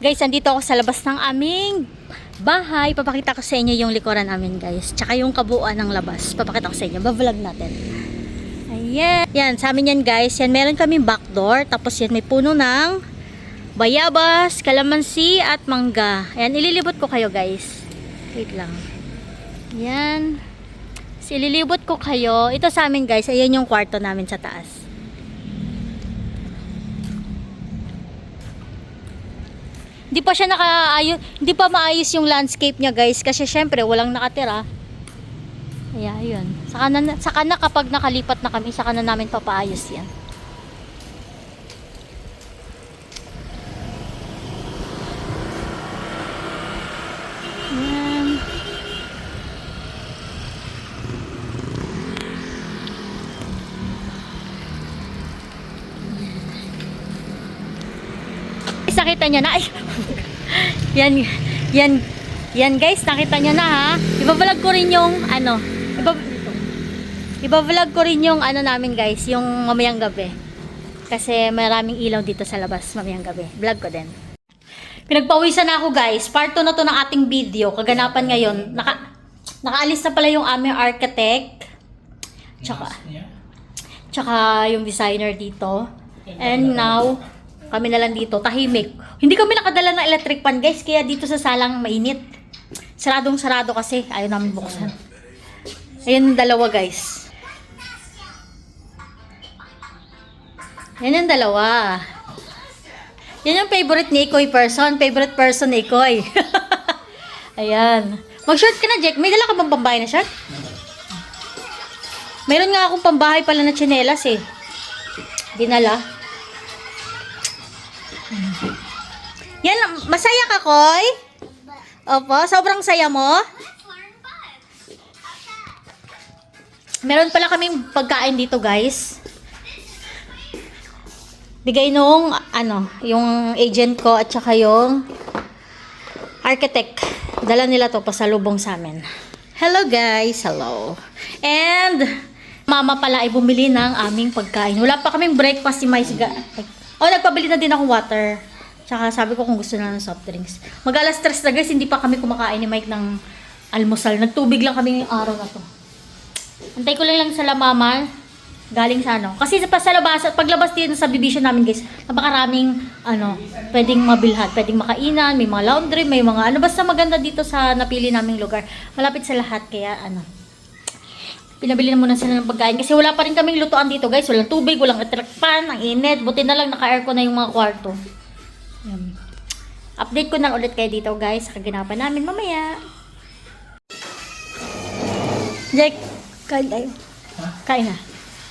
Guys, andito ako sa labas ng aming bahay. Papakita ko sa inyo yung likuran namin, guys. Tsaka yung kabuuan ng labas. Papakita ko sa inyo. Ba-vlog natin. Ayan. Yan, sa amin yan, guys. Yan, meron kaming backdoor. Tapos yan, may puno ng bayabas, kalamansi, at mangga. Ayan, ililibot ko kayo, guys. Wait lang. Yan. So, ililibot ko kayo. Ito sa amin, guys. Ayan yung kwarto namin sa taas. Hindi pa siya hindi pa maayos yung landscape niya, guys, kasi syempre walang nakatira. Kaya ayun. Saka na kapag nakalipat na kami, saka na namin papaayos 'yan. Yan. Nakita nyo na. Ay. Yan guys, nakita nyo na ha. Iba-vlog ko rin yung iba-vlog ko rin yung namin, guys, yung mamayang gabi. Kasi maraming ilaw dito sa labas mamayang gabi. Vlog ko din. Pinagpawisan na ako, guys. Part 2 na to ng ating video. Kaganapan ngayon. Nakaalis na pala yung aming architect. Tsaka yung designer dito. And now kami na lang dito, tahimik. Hindi kami nakadala ng electric fan, guys, kaya dito sa salang mainit. Saradong-sarado kasi, ayaw namin buksan. Ayan yung dalawa, guys. Yan yung dalawa. Yan yung favorite ni Ikoy person. Favorite person ni Ikoy. Ayan. Mag-short ka na, Jack. May dala ka bang pambahay na short? Meron nga akong pambahay pala na tsinelas eh. Dinala. Yan, masaya ka, Koy? Opo, sobrang saya mo? Meron pala kaming pagkain dito, guys. Bigay nung, yung agent ko at saka yung architect. Dala nila to pasalubong sa amin. Hello, guys. Hello. And, mama pala ay bumili ng aming pagkain. Wala pa kaming breakfast si Mais. Nagpabili na din akong water. Tsaka sabi ko kung gusto na ng soft drinks. Mag-alas 3 na, guys, hindi pa kami kumakain ni Mike ng almusal. Nagtubig lang kami yung araw na to. Antay ko lang sa mama. Galing sa kasi sa labas, paglabas din sa subdivision namin, guys, napakaraming pwedeng mabilhan, pwedeng makainan, may mga laundry, may mga basta maganda dito sa napili naming lugar. Malapit sa lahat, kaya pinabili na muna sila ng pagkain kasi wala pa rin kaming lutuan dito, guys. Walang tubig, walang electric fan, ang init. Buti na lang naka-aircon na yung mga kwarto. Yan. Update ko na ulit kayo dito, guys, sa kaganapan namin mamaya. Jake, kain tayo. Kain na.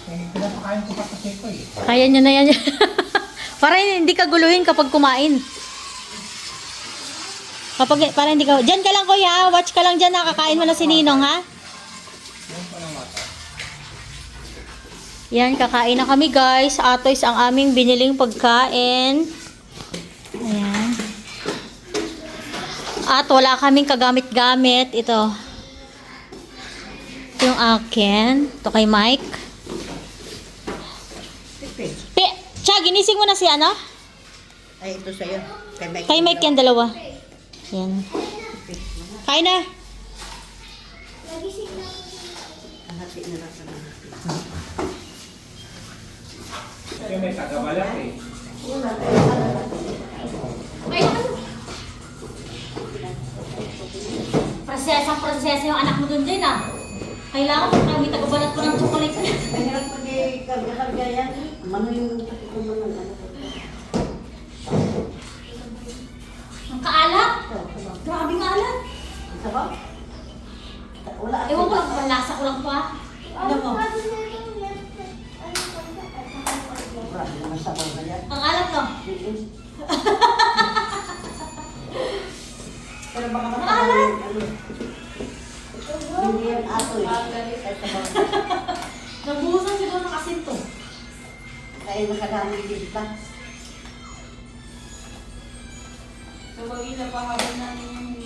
Pinapakain ko pa kasi ko eh. Kaya nyo na yan. Para hindi ka guluhin kapag kumain. Para hindi ka... Diyan ka lang, kuya. Watch ka lang dyan. Nakakain mo na si Ninong, ha? Yan, kakain na kami, guys. Atoys ang aming biniling pagkain. Ayan. At wala kaming kagamit-gamit. Ito yung akin. Ito kay Mike. Cha, ginising mo na si Ay, ito sa'yo. Kay Mike yan, dalawa. Yan. Kain na. Hati na lang sa mga. Kasi may tagabalat eh. Prinsesa yung anak mo dun din, Kailangan kami tagabalat ko ng chocolate. Mahirap pag karga-karga yan. Mano yung Ang kaalat. Grabe nga alat. Sabaw? Wala. Ewan ko lang, malasa ko lang pa. Ano mo? Grabe naman sabaw na yan. Ang alat, no? Pero baka Ang alat. hindi yan ato eh. Nabuhusan siguro ng asin to. Kaya nakadami din pa. Sabagila pa habang natin yung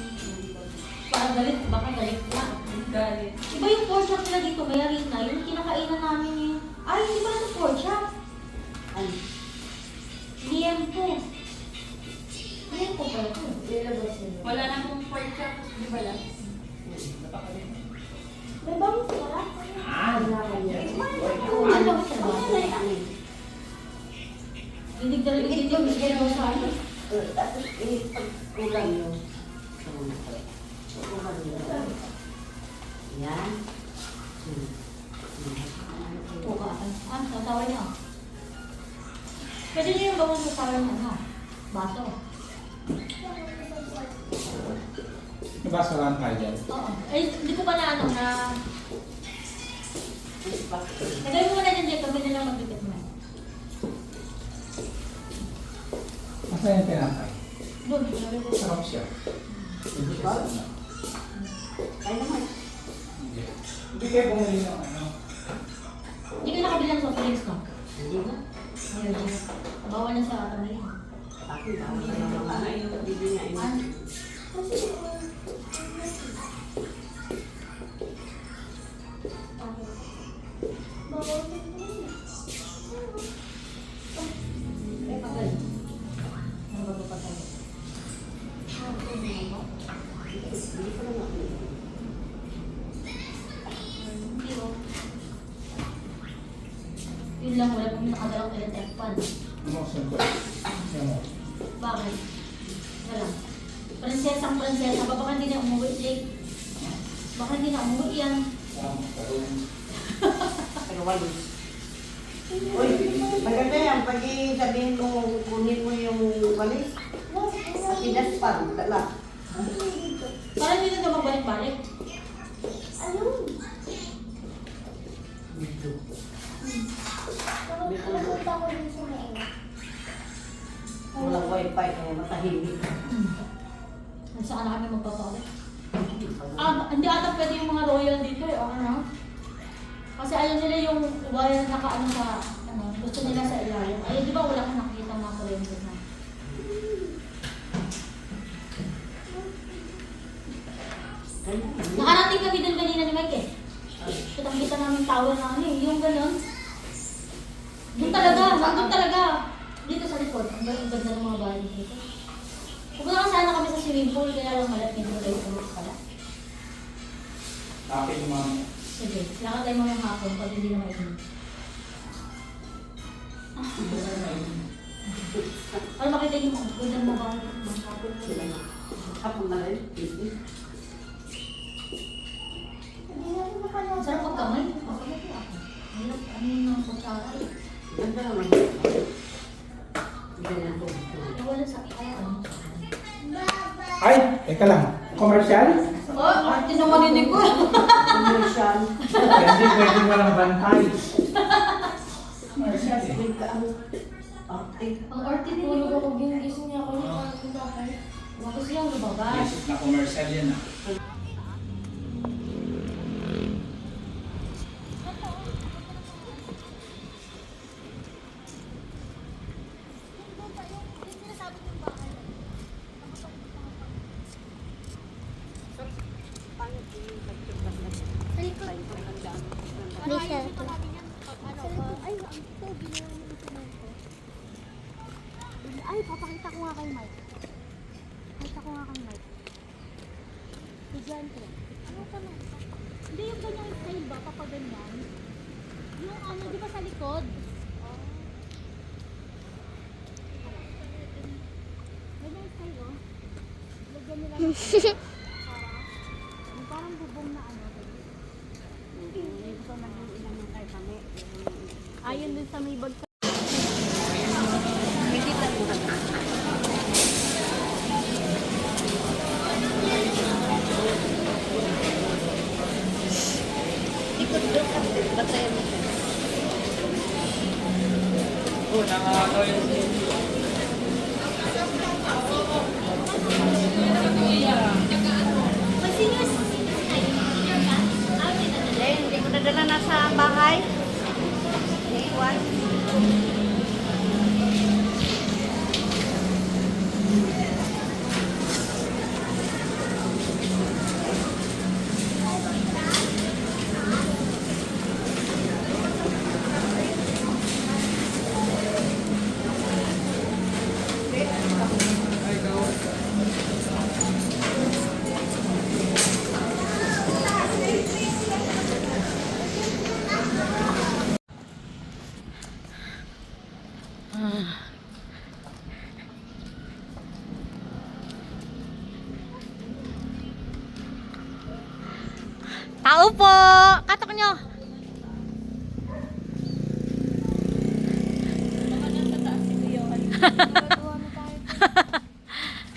Parang galit, baka galit na. galit. Iba yung pork chop nila dito, may harina. Yung kinakainan namin yung... Ay, hindi pala ito pork chop. Ano? Liempo. Liempo po pala ito. Ilalabas nila. Wala na pong pork chop, di ba lang? May bangus wala? Wala ka niya. Ano ba siya? Hindi ka rin dito yung sa akin. Tapos pagkulang yun. Kulang yun. Yan. Sasawa niya. Pwede niyo yung bawang sasawa niya, no? Baso. May basurahan tayo dyan. Oo. Eh, hindi ko pa na ano na... Nagawin mo muna din dito, kami nilang magbibit mo. Masa yung tinapay? Doon, nagawin ko. Sarap siya. Hindi siya sana. Ay naman. Hindi. Hindi kayo bumili ng ano. Hindi ka nakabili ng soft drinks, no? Hindi na. Ayun. Bawal na sa atin ngayon. Bakit ba? Bibigyan niya. Eh, pagal. Ano ba ito pagal? Hindi, oh. Yun lang, wala pong nakadalang electric fan. Ano sa ko? Siya mo. Bakit? Wala. Prinsesang prinsesa, baka hindi na umuwi late. Baka hindi na umuwi yan. Tagawalis. Uy, maganda yan. Pag sabihin mo, kunin mo yung walis. Pinas pa, dala. Parang hindi na magbalik-balik. Dito. Walang wifi kaya matahimik. Saan na kami magpapalik? Hindi ata pwede yung mga royal dito eh. Ano? Kasi ayaw nila yung wire na nakaano sa, ano, gusto nila sa ilalim. Ay, di ba wala kang nakikita mga kuryente na? Nakarating kami dun kanina ni Mike eh. Kitang-kita namin tower na ano eh, yung gano'n. Doon talaga, nandun talaga. Dito sa likod, ang ganda ng mga bahay dito. Pupunta ka sana kami sa swimming pool, kaya lang malapit mo tayo tulog pala. Akin yung mga... Sige, lakad tayo mga hapon pag hindi na mainit. Ano makita niyo mo? Ganda mo ba? Mga hapon mo. Hapon na rin. Sarap magkamay. Magkamay ko ako. Ano yung kutsara? Ganda naman. Ganyan to. Wala sa ano. Ay! Teka lang. Commercial? Oh, arte naman hindi ko. Commercial. Hindi pwede walang bantay. Commercial eh. Arte. Ang arte ko. Tulog ako, ginigising niya ako yung parang yung bahay. Bakit siyang lumabas? Basic na commercial yan ah. Ay, papakita ko nga kay Mike. Pakita ko nga kay Mike. Bigyan ko. Ano ka na? Hindi yung ganyang style ba? Papaganyan. Yung ano, di ba sa likod? Ganyang style, oh. Lagyan nila ng yung parang bubong na ano. Ito nag-iilang ng kay kami. Ayun din sa may bag. Hindi ko nadala na sa bahay. Iwan. Tao po! Katok nyo!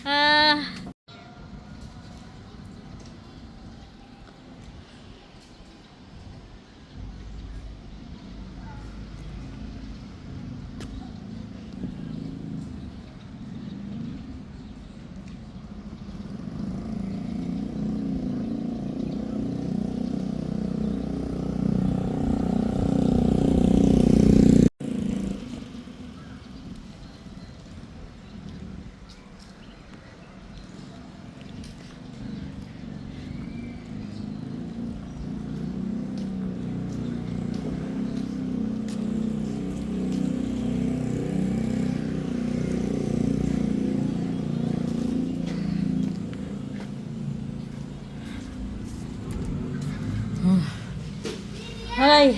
Ah... Ay.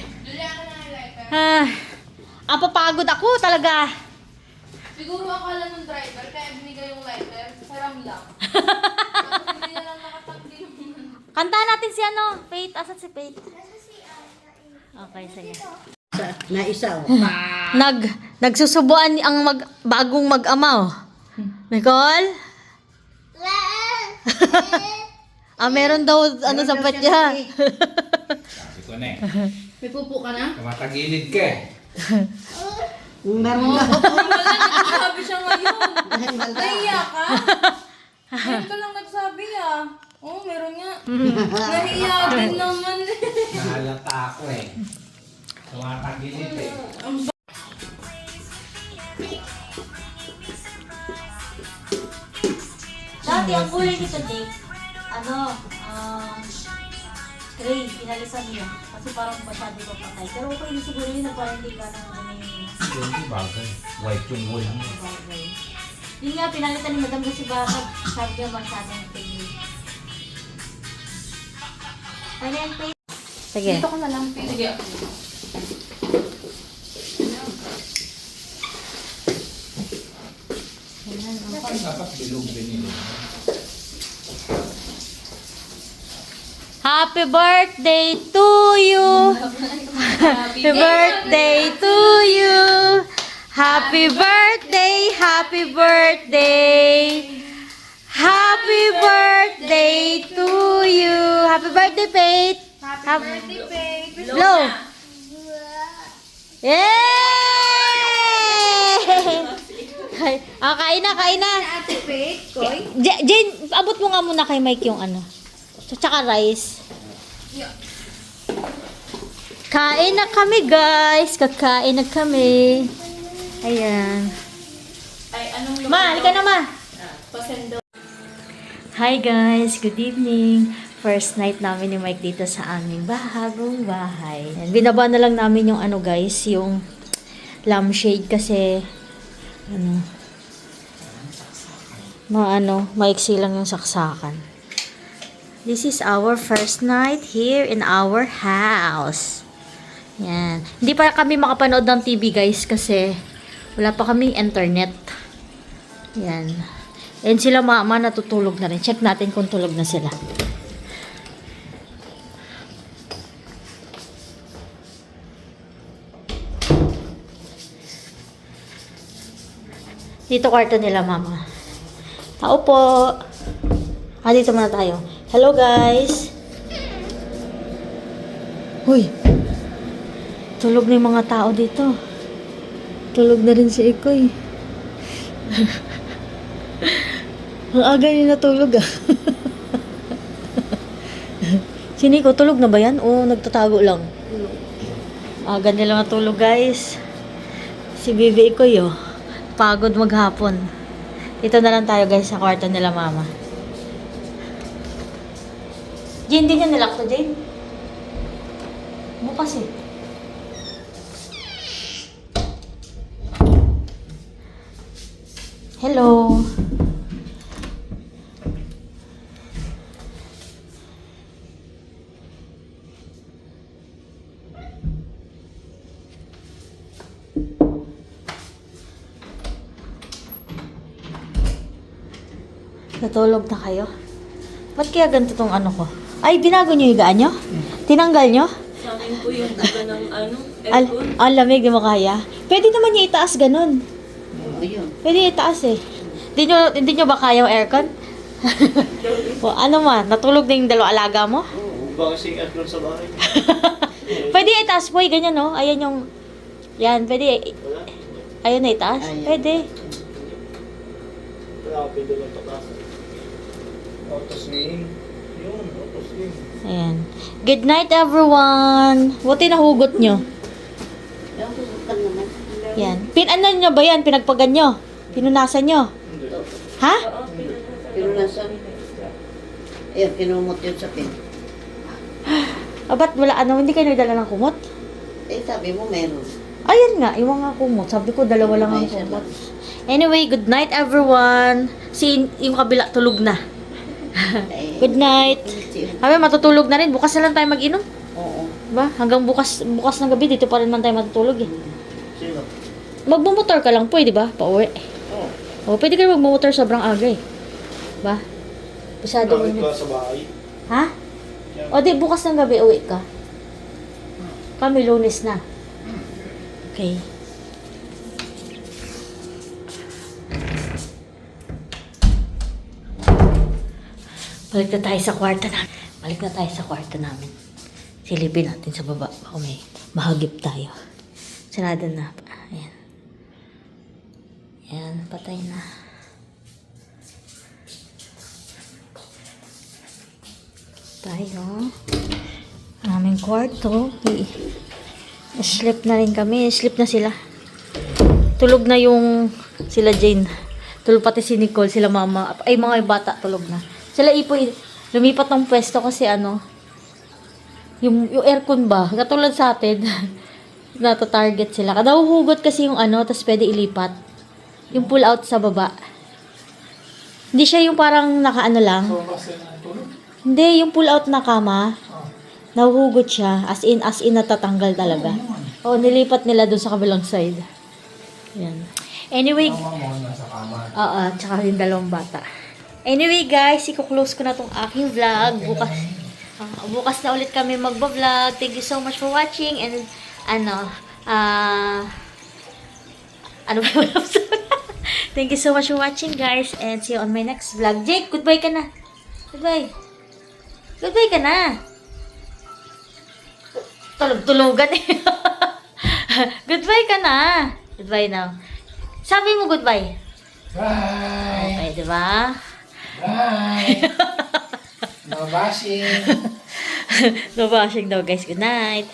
Ang papagod ako talaga. Siguro akala ng driver, kaya binigay yung lighter. Saram lang. Tapos hindi na lang nakatanggi yung... Kantahan natin si ano, Faith. Asan si Faith? Okay, sige. Na isa, oh. Nagsusubuan ang bagong mag-ama, oh. Nicole? Meron daw ano sa pat niya. Sabi ko na eh. May pupo ka na? Tumatagilid ka eh. Meron na. Wala, nagsasabi siya ngayon. Nahiya ka? Ngayon ka lang nagsabi ah. Oo, meron nga. Nahiya din naman eh. Nahalata ako eh. Tumatagilid eh. Dati ang kulay nito, Jake, gray, pinalisan niya. Kasi parang masyado pa patay. Pero okay na siguro yun na parang hindi ka nang Hindi bagay. White yung wool mo. bagay. Yun nga, pinalitan ni Madam kasi bakit sabi niya masyadong pili. Ano yan, Faith? Sige. Dito ko na lang. Sige. Dapat bilog din yun. Happy birthday to you! Happy birthday to you! Happy birthday! Happy birthday! Happy birthday to you! Happy birthday, Faith! Happy birthday, Faith! Blow! Yay! Kain na, kain na! Ate Faith, Koy. Jane, abot mo nga muna kay Mike yung ano. Tsaka rice. Kain na kami, guys. Kakain na kami. Ayan. Ay, anong Ma, halika na, Ma. Pasendo. Hi, guys. Good evening. First night namin ni Mike dito sa aming bagong bahay. Ayan, binaba na lang namin yung ano, guys, yung lampshade kasi maiksi lang yung saksakan. This is our first night here in our house. Yan. Hindi pa kami makapanood ng TV, guys, kasi wala pa kaming internet. Yan. And sila mama natutulog na rin. Check natin kung tulog na sila. Dito kwarto nila, mama. Tao po. Dito muna tayo. Hello, guys. Uy. Tulog na yung mga tao dito. Tulog na rin si Ikoy. Ang aga niya natulog, ah. Si Nico, tulog na ba yan? O nagtatago lang? Aga nila natulog, guys. Si Bibi Ikoy, oh. Pagod maghapon. Dito na lang tayo, guys, sa kwarto nila, mama. Jane, din yan nilak to, Jane. Bukas eh. Hello. Natulog na kayo? Ba't kaya ganito tong ano ko? Ay, binago niyo yung higaan nyo? Tinanggal nyo? Sa akin po yung taga ng ano, Al, aircon. ang lamig, di mo kaya? Pwede naman niya itaas ganun. Ayun. Pwede itaas eh. Hindi nyo ba kaya yung aircon? O, ano man, natulog na yung dalawa alaga mo? Baka sing aircon sa bahay. Pwede itaas po, ganyan no? Ayan yung, yan, pwede, Wala. ayun na itaas? Ayan. Pwede. Wala ako pwede lang pataas. Auto swing. Yun, auto swing. Ayan. Good night everyone! Buti nahugot nyo. Yung susukan naman. Yan. Ano nyo ba yan? Pinagpagan nyo? Pinunasan nyo? Hindi. Ha? Pero nasa... Ayun, kinumot yun sa pin. Ah, ba't wala ano? Hindi kayo nagdala ng kumot? Eh, sabi mo meron. Ayun nga, yung mga kumot. Sabi ko, dalawa lang ang Ay, siya kumot. lang. Anyway, good night everyone. Yung kabila tulog na. Eh, Good night. Kami matutulog na rin. Bukas na lang tayo mag-inom. Oo. Ba? Hanggang bukas ng gabi dito pa rin man tayo matutulog eh. Sino? Magmumotor ka lang po, di ba? Pauwi. Oo. O, pwede ka magmumotor sobrang aga eh. Ba? Masyado mo Bakit na. ka sa bahay? Ha? O di, bukas ng gabi uwi ka. Kami Lunes na. Okay. Balik na tayo sa kwarto namin. Balik na tayo sa kwarto namin. Silipin natin sa baba. Baka may mahagip tayo. Sarado na. Ayan. Ayan, patay na. Tayo. Aming kwarto. Sleep na rin kami. Sleep na sila. Tulog na yung sila Jane. Tulog pati si Nicole, sila mama. Ay, mga bata tulog na. Sila Ipoy, lumipat ng pwesto kasi ano, yung aircon ba, katulad sa atin, nata-target sila. Kada huhugot kasi yung ano, tapos pwede ilipat. Yung pull out sa baba. Hindi siya yung parang nakaano lang. Hindi, yung pull out na kama, nahuhugot siya, as in natatanggal talaga. O, nilipat nila doon sa kabilang side. Yan. Anyway, Tama mo nasa kama. oo, tsaka yung dalawang bata. Anyway guys, i-close ko na tong aking vlog. Bukas na ulit kami magba-vlog. Thank you so much for watching and ano ba yung Thank you so much for watching guys and see you on my next vlog. Jake, goodbye ka na. Goodbye. Goodbye ka na. Tulog-tulugan eh. Goodbye ka na. Goodbye now. Sabi mo goodbye. Bye! Okay, di ba? Bye! No bashing! No bashing daw guys. Good night.